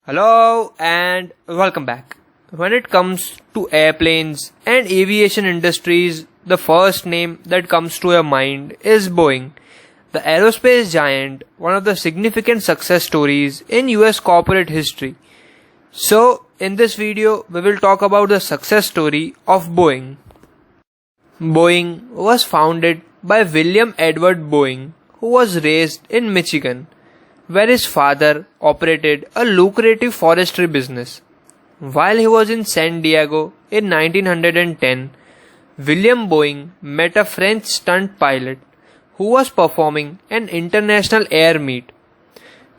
Hello and welcome back. When it comes to airplanes and aviation industries, the first name that comes to your mind is Boeing, the aerospace giant, one of the significant success stories in US corporate history. So, in this video, we will talk about the success story of Boeing. Boeing was founded by William Edward Boeing, who was raised in Michigan, where his father operated a lucrative forestry business. While he was in San Diego in 1910, William Boeing met a French stunt pilot who was performing an international air meet.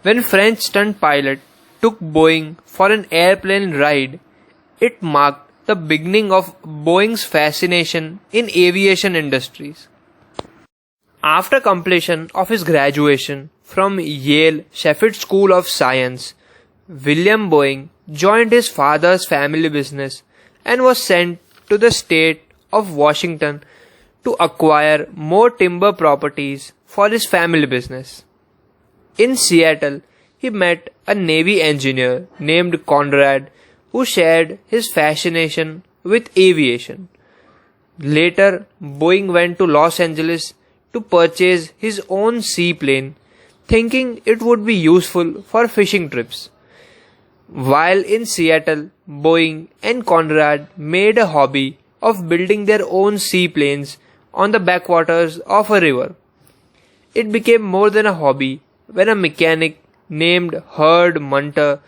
When French stunt pilot took Boeing for an airplane ride, it marked the beginning of Boeing's fascination in aviation industries. After completion of his graduation from Yale Sheffield School of Science, William Boeing joined his father's family business and was sent to the state of Washington to acquire more timber properties for his family business. In Seattle, he met a Navy engineer named Conrad who shared his fascination with aviation. Later, Boeing went to Los Angeles to purchase his own seaplane, thinking it would be useful for fishing trips. While in Seattle, Boeing and Conrad made a hobby of building their own seaplanes on the backwaters of a river. It became more than a hobby when a mechanic named Herd Munter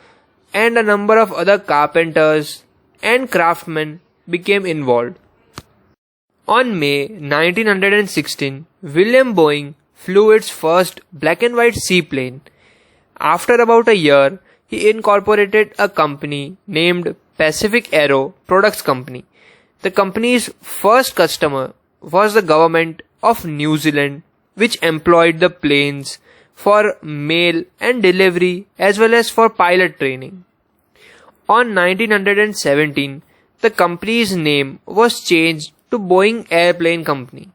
and a number of other carpenters and craftsmen became involved. On May 1916, William Boeing flew its first black and white seaplane. After about a year, he incorporated a company named Pacific Aero Products Company. The company's first customer was the government of New Zealand, which employed the planes for mail and delivery as well as for pilot training. On 1917, the company's name was changed to Boeing Airplane Company.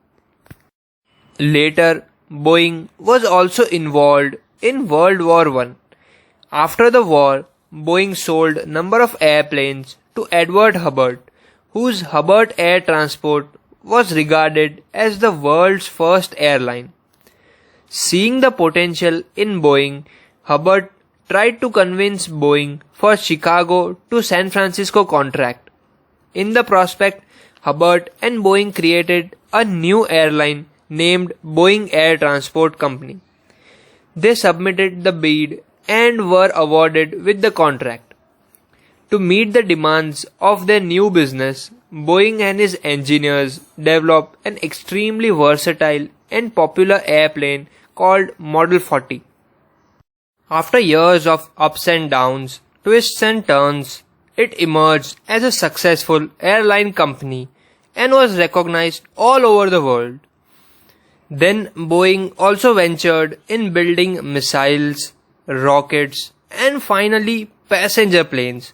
Later, Boeing was also involved in World War I. After the war, Boeing sold a number of airplanes to Edward Hubbard, whose Hubbard Air Transport was regarded as the world's first airline. Seeing the potential in Boeing, Hubbard tried to convince Boeing for Chicago to San Francisco contract. In the prospect, Hubbard and Boeing created a new airline named Boeing Air Transport Company. They submitted the bid and were awarded with the contract. To meet the demands of their new business, Boeing and his engineers developed an extremely versatile and popular airplane called Model 40. After years of ups and downs, twists and turns, it emerged as a successful airline company and was recognized all over the world. Then Boeing also ventured in building missiles, rockets, and finally passenger planes.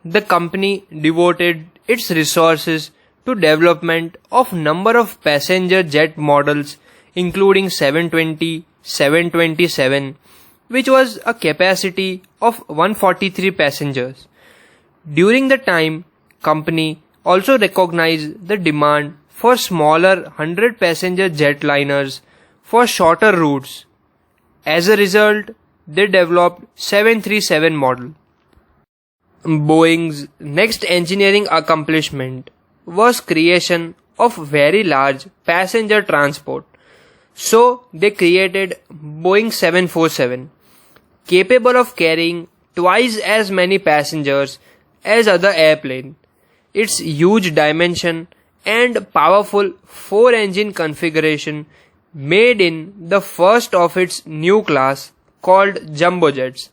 The company devoted its resources to development of number of passenger jet models including 720, 727, which was a capacity of 143 passengers. During the time, company also recognized the demand for smaller 100 passenger jetliners for shorter routes. As a result, they developed 737 model. Boeing's next engineering accomplishment was creation of very large passenger transport. So they created Boeing 747, capable of carrying twice as many passengers as other airplane. Its huge dimension and powerful 4-engine configuration made in the first of its new class called jumbo jets.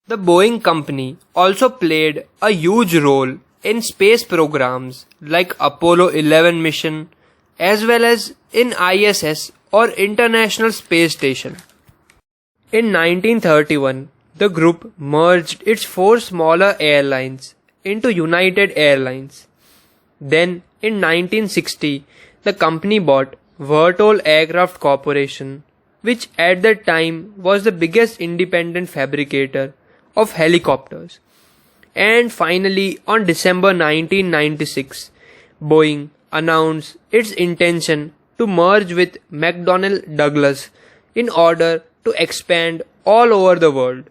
The Boeing company also played a huge role in space programs like Apollo 11 mission as well as in ISS or International Space Station. In 1931, the group merged its 4 smaller airlines into United Airlines. Then, in 1960, the company bought Vertol Aircraft Corporation, which at that time was the biggest independent fabricator of helicopters. And finally, on December 1996, Boeing announced its intention to merge with McDonnell Douglas in order to expand all over the world.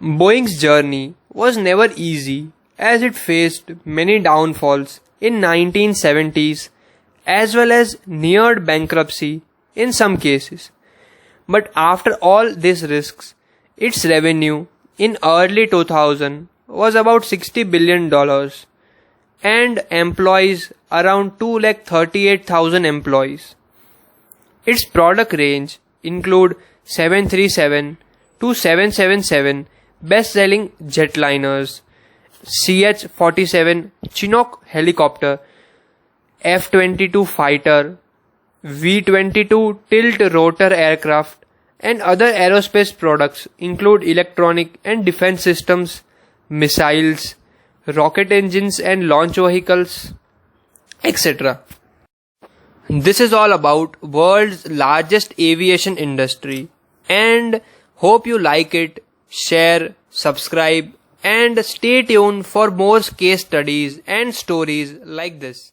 Boeing's journey was never easy as it faced many downfalls in 1970s as well as neared bankruptcy in some cases. But after all these risks, its revenue in early 2000 was about $60 billion and employs around 238,000 employees. Its product range include 737 to 777 best-selling jetliners, CH-47 Chinook helicopter, F-22 fighter, V-22 tilt-rotor aircraft, and other aerospace products include electronic and defense systems, missiles, rocket engines and launch vehicles, etc. This is all about world's largest aviation industry, and hope you like it, share, subscribe, and stay tuned for more case studies and stories like this.